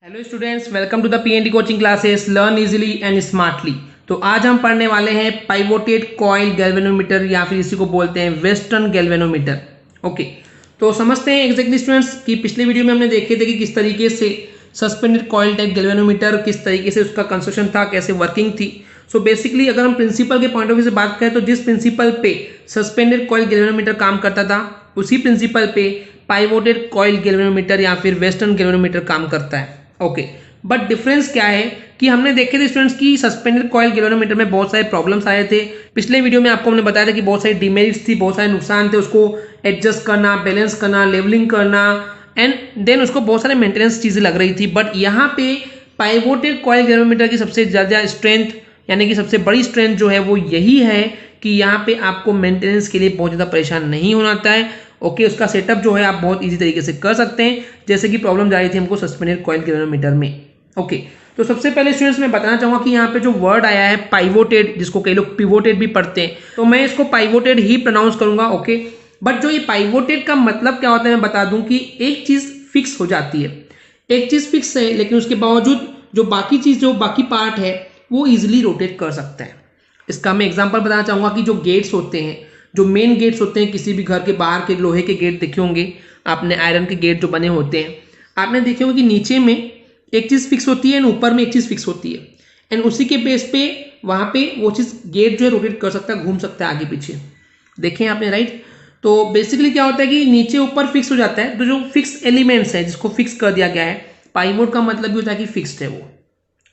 Hello students, welcome to the PND coaching classes learn easily and smartly. तो आज हम पढ़ने वाले हैं पाइवोटेड कॉइल गैल्वेनोमीटर या फिर इसी को बोलते हैं वेस्टर्न गैल्वेनोमीटर। ओके, तो समझते हैं एग्जैक्टली स्टूडेंट्स कि पिछले वीडियो में हमने देखे थे कि किस तरीके से सस्पेंडेड कॉइल टाइप गैल्वेनोमीटर किस तरीके से उसका कंस्ट्रक्शन था, कैसे वर्किंग थी। सो बेसिकली अगर हम प्रिंसिपल के पॉइंट ऑफ व्यू से बात करें तो जिस प्रिंसिपल पे सस्पेंडेड कॉइल गैल्वेनोमीटर काम करता था उसी प्रिंसिपल पे पाइवोटेड कॉइल गैल्वेनोमीटर या फिर वेस्टर्न गैल्वेनोमीटर काम करता है। ओके, बट डिफरेंस क्या है कि हमने देखे थे स्टूडेंट्स की सस्पेंडेड कॉइल गैल्वेनोमीटर में बहुत सारे प्रॉब्लम्स आए थे। पिछले वीडियो में आपको हमने बताया था कि बहुत सारी डिमेरिट्स थी, बहुत सारे नुकसान थे, उसको एडजस्ट करना, बैलेंस करना, लेवलिंग करना एंड देन उसको बहुत सारे मेंटेनेंस चीजें लग रही थी। बट यहाँ पे पाइवोटेड कॉइल गैल्वेनोमीटर की सबसे ज्यादा स्ट्रेंथ यानी कि सबसे बड़ी स्ट्रेंथ जो है वो यही है कि यहाँ पे आपको मेंटेनेंस के लिए बहुत ज़्यादा परेशान नहीं होना होता है। ओके, उसका सेटअप जो है आप बहुत इजी तरीके से कर सकते हैं, जैसे कि प्रॉब्लम जा रही थी हमको सस्पेंडेड कॉइल गैल्वेनोमीटर में। ओके, तो सबसे पहले स्टूडेंट्स मैं बताना चाहूँगा कि यहाँ पे जो वर्ड आया है पाइवोटेड, जिसको कई लोग पिवोटेड भी पढ़ते हैं, तो मैं इसको पाइवोटेड ही प्रोनाउंस करूंगा। ओके, बट जो ये पाइवोटेड का मतलब क्या होता है मैं बता दूं कि एक चीज फिक्स हो जाती है, एक चीज फिक्स है लेकिन उसके बावजूद जो बाकी चीज जो बाकी पार्ट है वो इजिली रोटेट कर सकता है। इसका मैं एग्जांपल बताना चाहूंगा कि जो गेट्स होते हैं, जो मेन गेट्स होते हैं, किसी भी घर के बाहर के लोहे के गेट देखे होंगे आपने, आयरन के गेट जो बने होते हैं, आपने देखे होंगे कि नीचे में एक चीज फिक्स होती है एंड ऊपर में एक चीज फिक्स होती है एंड उसी के बेस पे वहां पे वो चीज गेट जो है रोटेट कर सकता है, घूम सकता है आगे पीछे। देखें आपने, राइट। तो बेसिकली क्या होता है कि नीचे ऊपर फिक्स हो जाता है, तो जो फिक्स एलिमेंट्स है जिसको फिक्स कर दिया गया है, पाइवोट का मतलब भी होता है कि फिक्स्ड है वो।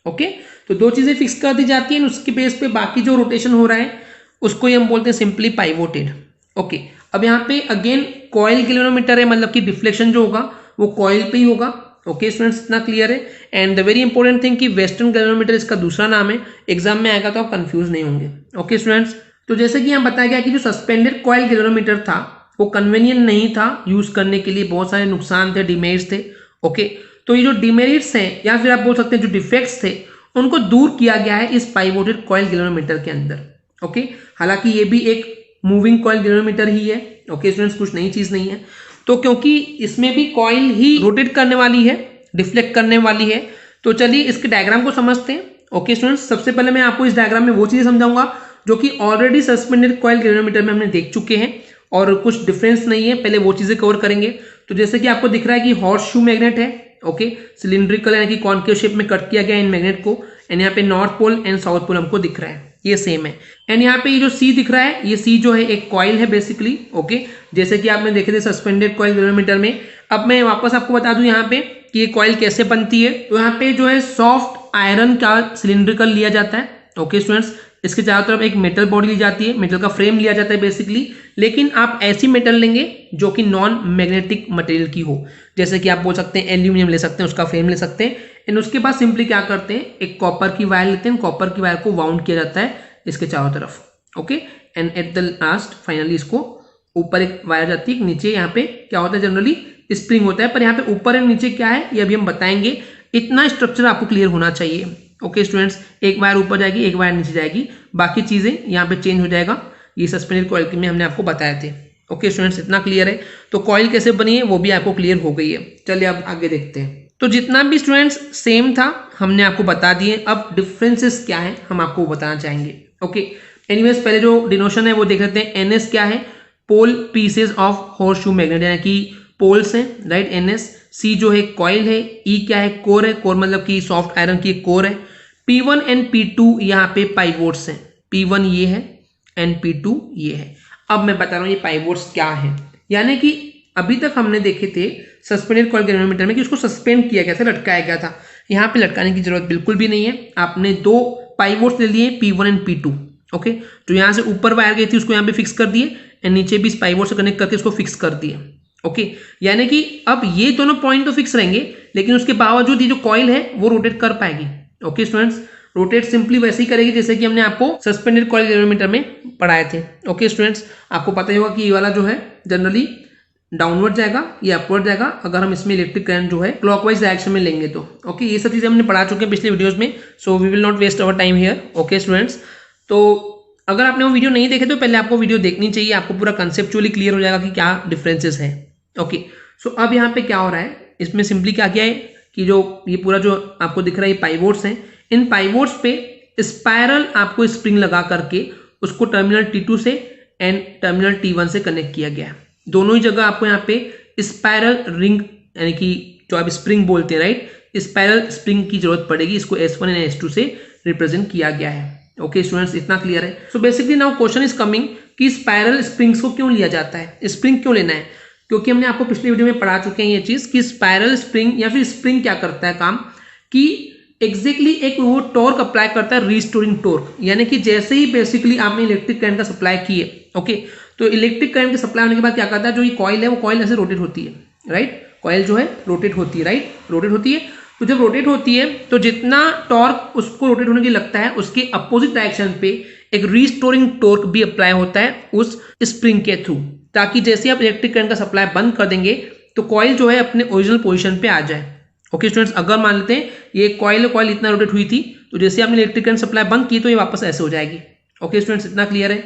ओके, तो दो चीजें फिक्स कर दी जाती हैं, उसके बेस पे बाकी जो रोटेशन हो रहा है उसको ही हम बोलते हैं सिंपली पाइवोटेड। ओके, अब यहाँ पे अगेन कॉइल गैल्वेनोमीटर है, मतलब कि डिफ्लेक्शन जो होगा वो कॉइल पे ही होगा। ओके स्टूडेंट्स, इतना क्लियर है। And the very important thing कि वेस्टर्न गैल्वेनोमीटर इसका दूसरा नाम है, एग्जाम में आएगा तो आप कंफ्यूज नहीं होंगे। ओके स्टूडेंट्स, तो जैसे कि यहाँ बताया गया कि जो सस्पेंडेड कॉइल गैल्वेनोमीटर था वो कन्वीनियंट नहीं था यूज करने के लिए, बहुत सारे नुकसान थे, डिमेरिट्स थे। ओके, तो ये जो डिमेरिट्स हैं या फिर आप बोल सकते हैं जो डिफेक्ट्स थे उनको दूर किया गया है इस पाइवोटेड कॉइल गैल्वेनोमीटर के अंदर। ओके, हालांकि ये भी एक मूविंग कॉइल गैल्वेनोमीटर ही है। ओके स्टूडेंट्स, कुछ नई चीज नहीं है। तो क्योंकि इसमें भी कॉइल ही रोटेट करने वाली है, डिफ्लेक्ट करने वाली है, तो चलिए इसके डायग्राम को समझते हैं। ओके स्टूडेंट्स, सबसे पहले मैं आपको इस डायग्राम में वो चीजें समझाऊंगा जो कि ऑलरेडी सस्पेंडेड कॉइल गैल्वेनोमीटर में हमने देख चुके हैं और कुछ डिफरेंस नहीं है, पहले वो चीजें कवर करेंगे। तो जैसे कि आपको दिख रहा है कि हॉर्स शू मैग्नेट है। ओके, सिलिंड्रिकल यानी कि कॉन्केव शेप में कट किया गया इन मैग्नेट को एंड यहाँ पे north pole and south pole हमको दिख रहा है, ये सेम है। एंड यहाँ पे ये जो सी दिख रहा है, ये सी जो है एक कॉइल है बेसिकली। ओके, जैसे कि आपने देखे थे सस्पेंडेड कॉइल गैल्वेनोमीटर में। अब मैं वापस आपको बता दूं यहाँ पे कि ये कॉइल कैसे बनती है। तो यहाँ पे जो है सॉफ्ट आयरन का सिलिंड्रिकल लिया जाता है। ओके स्टूडेंट्स, इसके चारों तरफ एक मेटल बॉडी ली जाती है, मेटल का फ्रेम लिया जाता है बेसिकली, लेकिन आप ऐसी मेटल लेंगे जो कि नॉन मैग्नेटिक मटेरियल की हो, जैसे कि आप बोल सकते हैं एल्यूमिनियम ले सकते हैं, उसका फ्रेम ले सकते हैं। एंड उसके बाद सिंपली क्या करते हैं, एक कॉपर की वायर लेते हैं, कॉपर की वायर को वाउंड किया जाता है इसके चारों तरफ। Okay, and at the last finally इसको ऊपर एक वायर जाती है, नीचे यहाँ पे क्या होता है जनरली स्प्रिंग होता है, पर यहाँ पे ऊपर एंड नीचे क्या है ये अभी हम बताएंगे। इतना स्ट्रक्चर आपको क्लियर होना चाहिए। ओके स्टूडेंट्स, एक वायर ऊपर जाएगी, एक वायर नीचे जाएगी, बाकी चीजें यहाँ पे चेंज हो जाएगा। ये सस्पेंडेड कॉइल में हमने आपको बताए थे। ओके स्टूडेंट्स, इतना क्लियर है। तो कॉइल कैसे बनी है वो भी आपको क्लियर हो गई है। चलिए अब आगे देखते हैं। तो जितना भी स्टूडेंट्स सेम था हमने आपको बता दिए, अब डिफरेंसेस क्या है हम आपको बताना चाहेंगे। ओके, एनीवेज पहले जो डिनोशन है वो देख लेते हैं। एनएस क्या है, pole pieces of horseshoe magnet, यानी कि पोल्स हैं, राइट, एनएस। सी जो है कॉइल है, ई क्या है, कोर है, कोर मतलब कि सॉफ्ट आयरन की कोर है। P1 एंड P2 यहाँ पे पाइवोट्स हैं, P1 ये है एंड P2 ये है। अब मैं बता रहा हूँ ये पाइवोट्स क्या है, यानी कि अभी तक हमने देखे थे सस्पेंडेड कॉइल गैल्वेनोमीटर में कि उसको सस्पेंड किया गया था, लटकाया गया था। यहाँ पे लटकाने की जरूरत बिल्कुल भी नहीं है। आपने दो पाइवोट्स ले लिए P1 एंड P2। ओके, तो यहाँ से ऊपर वायर गई थी उसको यहाँ पे फिक्स कर दिए एंड नीचे भी इस पाइवोट से कनेक्ट करके उसको फिक्स कर दिए। ओके, यानी कि अब ये दोनों पॉइंट तो फिक्स रहेंगे लेकिन उसके बावजूद ये जो कॉइल है वो रोटेट कर पाएगी। ओके स्टूडेंट्स, रोटेट सिंपली वैसे ही करेगी जैसे कि हमने आपको सस्पेंडेड कॉइल गैल्वेनोमीटर में पढ़ाए थे। ओके स्टूडेंट्स, आपको पता ही होगा कि ये वाला जो है जनरली डाउनवर्ड जाएगा, ये अपवर्ड जाएगा अगर हम इसमें इलेक्ट्रिक करंट जो है क्लॉकवाइज डायरेक्शन में लेंगे तो। ओके, ये सब चीजें हमने पढ़ा चुके हैं पिछले वीडियोस में, so we will not waste our time here. Okay students, तो अगर आपने वो वीडियो नहीं देखे तो पहले आपको वीडियो देखनी चाहिए, आपको पूरा कंसेप्चुअली क्लियर हो जाएगा कि क्या डिफरेंसेस है। ओके, सो अब यहाँ पे क्या हो रहा है, इसमें सिंपली क्या किया है, कि जो ये पूरा जो आपको दिख रहा है ये पाइवोट्स हैं, इन पाइवोट्स पे स्पाइरल आपको स्प्रिंग लगा करके उसको टर्मिनल T2 से एंड टर्मिनल T1 से कनेक्ट किया गया है। दोनों ही जगह आपको यहाँ पे स्पाइरल रिंग यानी कि जो आप स्प्रिंग बोलते हैं राइट, स्पाइरल स्प्रिंग की जरूरत पड़ेगी। इसको S1 एंड S2 से रिप्रेजेंट किया गया है। ओके स्टूडेंट्स, इतना क्लियर है। So basically now question is coming कि स्पाइरल स्प्रिंग्स को क्यों लिया जाता है, स्प्रिंग क्यों लेना है, क्योंकि हमने आपको पिछले वीडियो में पढ़ा चुके हैं ये चीज कि स्पाइरल स्प्रिंग या फिर स्प्रिंग क्या करता है काम कि एग्जैक्टली एक वो टॉर्क अप्लाई करता है, रीस्टोरिंग टॉर्क, यानी कि जैसे ही बेसिकली आपने इलेक्ट्रिक करंट का सप्लाई किए, ओके, तो इलेक्ट्रिक करंट के सप्लाई होने के बाद क्या करता है, जो ये कॉइल है वो कॉइल ऐसे रोटेट होती है राइट, कॉइल जो है रोटेट होती है राइट, रोटेट होती है। तो जब रोटेट होती है तो जितना टॉर्क उसको रोटेट होने के लिए लगता है उसके अपोजिट डायरेक्शन पे एक रीस्टोरिंग टॉर्क भी अप्लाई होता है उस स्प्रिंग के थ्रू, ताकि जैसे आप इलेक्ट्रिक करंट का सप्लाई बंद कर देंगे तो कॉइल जो है अपने ओरिजिनल पोजीशन पे आ जाए। ओके स्टूडेंट्स, अगर मान लेते हैं ये कॉइल इतना रोटेट हुई थी तो जैसे आपने इलेक्ट्रिक करंट सप्लाई बंद की तो ये वापस ऐसे हो जाएगी। ओके स्टूडेंट्स, इतना क्लियर है,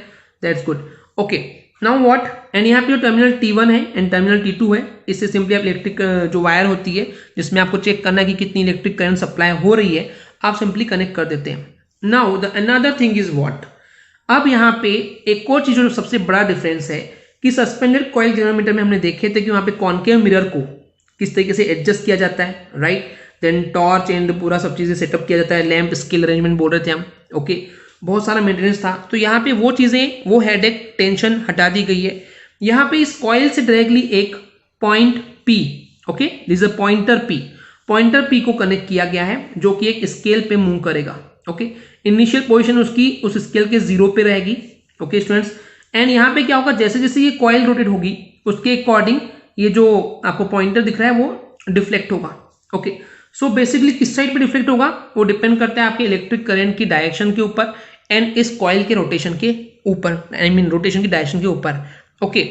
that's good. Okay now what, and यहाँ पे जो टर्मिनल T1 है एंड टर्मिनल T2 है, इससे सिंपली आप इलेक्ट्रिक जो वायर होती है जिसमें आपको चेक करना है कि कितनी इलेक्ट्रिक करंट सप्लाई हो रही है, आप सिंपली कनेक्ट कर देते हैं। Now the another thing is what, अब यहाँ पे एक और चीज जो सबसे बड़ा डिफरेंस है कि सस्पेंडेड कॉइल गैल्वेनोमीटर में हमने देखे थे कि वहाँ पे कॉन्केव मिरर को किस तरीके से एडजस्ट किया जाता है राइट, देन टॉर्च एंड पूरा सब चीजें सेटअप किया जाता है, लैंप स्केल अरेंजमेंट बोल रहे थे हम। ओके, बहुत सारा मेंटेनेंस था, तो यहाँ पे वो चीजें, वो हेडेक टेंशन हटा दी गई है। यहाँ पे इस कॉइल से डायरेक्टली एक point P, okay, this is a pointer P को कनेक्ट किया गया है जो कि एक स्केल पे मूव करेगा। ओके, इनिशियल पोजीशन उसकी उस स्केल के 0 पे रहेगी। ओके स्टूडेंट्स, एंड यहाँ पे क्या होगा, जैसे जैसे ये कॉइल रोटेट होगी उसके अकॉर्डिंग ये जो आपको पॉइंटर दिख रहा है वो डिफ्लेक्ट होगा। ओके, सो बेसिकली किस साइड पे डिफ्लेक्ट होगा वो डिपेंड करता है आपके इलेक्ट्रिक करंट की डायरेक्शन के ऊपर एंड इस कॉइल के रोटेशन के ऊपर, आई मीन रोटेशन की डायरेक्शन के ऊपर। ओके,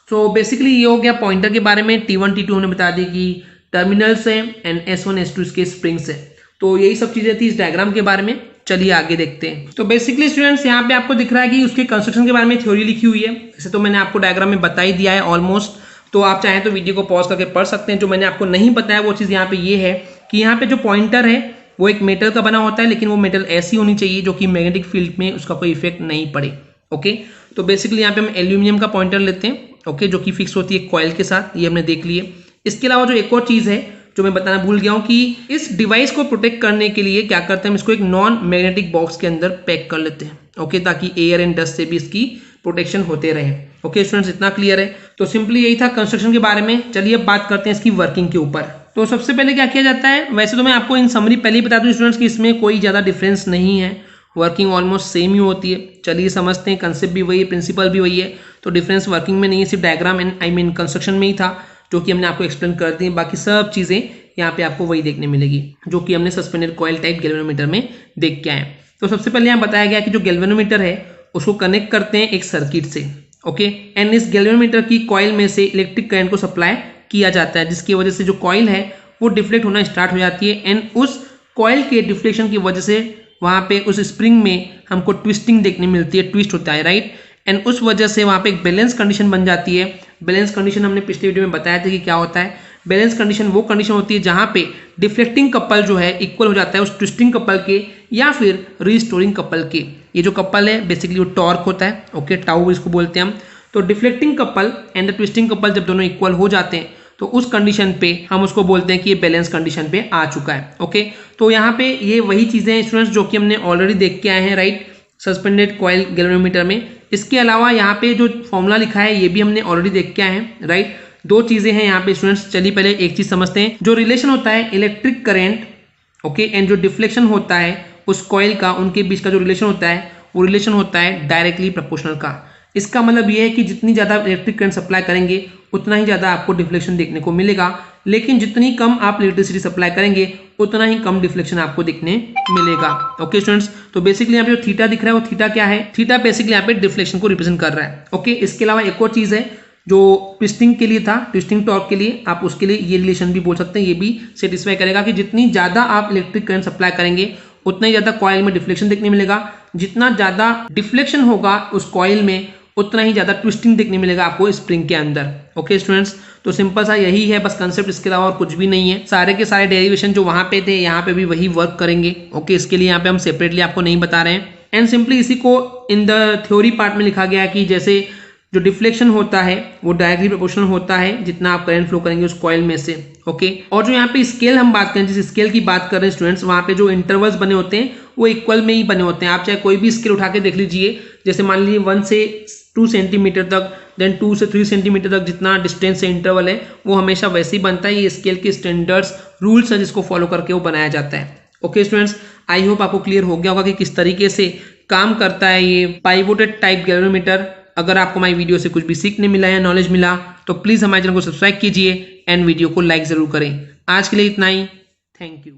सो बेसिकली ये हो गया पॉइंटर के बारे में। T1 T2 हमने बता दी कि टर्मिनल्स है एंड S1 S2 इसके स्प्रिंग्स है। तो यही सब चीजें थी इस डायग्राम के बारे में। चलिए आगे देखते हैं। तो बेसिकली स्टूडेंट्स यहाँ पे आपको दिख रहा है कि उसके कंस्ट्रक्शन के बारे में थ्योरी लिखी हुई है। वैसे तो मैंने आपको डायग्राम में बता ही दिया है ऑलमोस्ट, तो आप चाहें तो वीडियो को पॉज करके पढ़ सकते हैं। जो मैंने आपको नहीं बताया वो चीज़ यहाँ पे ये है कि यहाँ पे जो पॉइंटर है वो एक मेटल का बना होता है, लेकिन वो मेटल ऐसी होनी चाहिए जो कि मैग्नेटिक फील्ड में उसका कोई इफेक्ट नहीं पड़े। ओके, तो बेसिकली यहाँ पे हम एल्यूमिनियम का पॉइंटर लेते हैं, ओके, जो कि फिक्स होती है कॉइल के साथ, ये हमने देख लिए। इसके अलावा जो एक और चीज़ है जो मैं बताना भूल गया हूँ कि इस डिवाइस को प्रोटेक्ट करने के लिए क्या करते हैं, हम इसको एक नॉन मैग्नेटिक बॉक्स के अंदर पैक कर लेते हैं। ओके, ताकि एयर एंड डस्ट से भी इसकी प्रोटेक्शन होते रहे। ओके स्टूडेंट्स, इतना क्लियर है। तो सिंपली यही था कंस्ट्रक्शन के बारे में। चलिए अब बात करते हैं इसकी वर्किंग के ऊपर। तो सबसे पहले क्या किया जाता है, वैसे तो मैं आपको इन समरी पहले ही बता दूं स्टूडेंट्स कि इसमें कोई ज़्यादा डिफरेंस नहीं है, वर्किंग ऑलमोस्ट सेम ही होती है। चलिए समझते हैं, कंसेप्ट भी वही है, प्रिंसिपल भी वही है, तो डिफरेंस वर्किंग में नहीं है, सिर्फ diagram and I mean construction में ही था जो कि हमने आपको एक्सप्लेन कर दी। बाकी सब चीज़ें यहाँ पे आपको वही देखने मिलेगी जो कि हमने सस्पेंडेड कॉइल टाइप गैल्वेनोमीटर में देख के आए। तो सबसे पहले यहाँ बताया गया कि जो गैल्वेनोमीटर है उसको कनेक्ट करते हैं एक सर्किट से। ओके, एंड इस गैल्वेनोमीटर की कॉइल में से इलेक्ट्रिक करंट को सप्लाई किया जाता है, जिसकी वजह से जो कॉइल है वो डिफ्लेक्ट होना स्टार्ट हो जाती है एंड उस कॉइल के डिफ्लेक्शन की वजह से वहाँ पे उस स्प्रिंग में हमको ट्विस्टिंग देखने मिलती है, ट्विस्ट होता है राइट, एंड उस वजह से वहाँ पे एक बैलेंस कंडीशन बन जाती है। बैलेंस कंडीशन हमने पिछले वीडियो में बताया था कि क्या होता है। बैलेंस कंडीशन वो कंडीशन होती है जहाँ पे डिफ्लेक्टिंग कपल जो है इक्वल हो जाता है उस ट्विस्टिंग कपल के या फिर रीस्टोरिंग कपल के। ये जो कपल है बेसिकली वो टॉर्क होता है, ओके, टाउ इसको बोलते हैं हम। तो deflecting couple and the twisting couple जब दोनों इक्वल हो जाते हैं तो उस कंडीशन पे हम उसको बोलते हैं कि ये बैलेंस कंडीशन पे आ चुका है। ओके, तो यहाँ पे ये वही चीजें हैं स्टूडेंट्स जो कि हमने ऑलरेडी देख के आए हैं राइट, सस्पेंडेड कॉइल गैल्वेनोमीटर में। इसके अलावा यहाँ पे जो फॉर्मूला लिखा है ये भी हमने ऑलरेडी देख के आए हैं राइट। दो चीजें हैं यहाँ पे स्टूडेंट्स, चलिए पहले एक चीज समझते हैं। जो रिलेशन होता है इलेक्ट्रिक करंट, ओके, एंड जो डिफ्लेक्शन होता है उस कॉइल का, उनके बीच का जो रिलेशन होता है वो रिलेशन होता है डायरेक्टली प्रोपोर्शनल का। इसका मतलब ये है कि जितनी ज़्यादा इलेक्ट्रिक करंट सप्लाई करेंगे उतना ही ज़्यादा आपको डिफ्लेक्शन देखने को मिलेगा, लेकिन जितनी कम आप इलेक्ट्रिसिटी सप्लाई करेंगे उतना ही कम डिफ्लेक्शन आपको देखने मिलेगा। ओके स्टूडेंट्स, तो बेसिकली यहाँ पे जो थीटा दिख रहा है वो थीटा क्या है, थीटा बेसिकली यहाँ पे डिफ्लेक्शन को रिप्रेजेंट कर रहा है। ओके, इसके अलावा एक और चीज़ है जो ट्विस्टिंग के लिए था, ट्विस्टिंग टॉर्क के लिए आप उसके लिए ये रिलेशन भी बोल सकते हैं, ये भी सेटिस्फाई करेगा कि जितनी ज़्यादा आप इलेक्ट्रिक करंट सप्लाई करेंगे उतना ही ज़्यादा कॉइल में डिफ्लेक्शन देखने मिलेगा। जितना ज़्यादा डिफ्लेक्शन होगा उस कॉइल में उतना ही ज़्यादा ट्विस्टिंग देखने मिलेगा आपको स्प्रिंग के अंदर। ओके स्टूडेंट्स, तो सिंपल सा यही है, बस कंसेप्ट, इसके अलावा और कुछ भी नहीं है। सारे के सारे डेरिवेशन जो वहां पे थे यहाँ पे भी वही वर्क करेंगे। ओके, इसके लिए यहाँ पे हम सेपरेटली आपको नहीं बता रहे हैं। एंड सिंपली इसी को इन द थ्योरी पार्ट में लिखा गया है कि जैसे जो डिफ्लेक्शन होता है वो डायरेक्टली प्रोपोर्शनल होता है जितना आप करंट फ्लो करेंगे उस कॉइल में से। ओके, और जो यहाँ पे स्केल हम बात करें, जिस स्केल की बात कर रहे हैं स्टूडेंट्स, वहां पे जो इंटरवल्स बने होते हैं वो इक्वल में ही बने होते हैं। आप चाहे कोई भी स्केल उठा के देख लीजिए, जैसे मान लीजिए 1 से 2 सेंटीमीटर तक, देन 2 से 3 सेंटीमीटर तक जितना डिस्टेंस से इंटरवल है वो हमेशा वैसे ही बनता है। ये स्केल के स्टैंडर्ड्स रूल्स है जिसको फॉलो करके वो बनाया जाता है। ओके स्टूडेंट्स, आई होप आपको क्लियर हो गया होगा कि किस तरीके से काम करता है ये पाइवोटेड टाइप गैल्वेनोमीटर। अगर आपको हमारी वीडियो से कुछ भी सीखने मिला या नॉलेज मिला तो प्लीज हमारे चैनल को सब्सक्राइब कीजिए एंड वीडियो को लाइक जरूर करें। आज के लिए इतना ही, थैंक यू।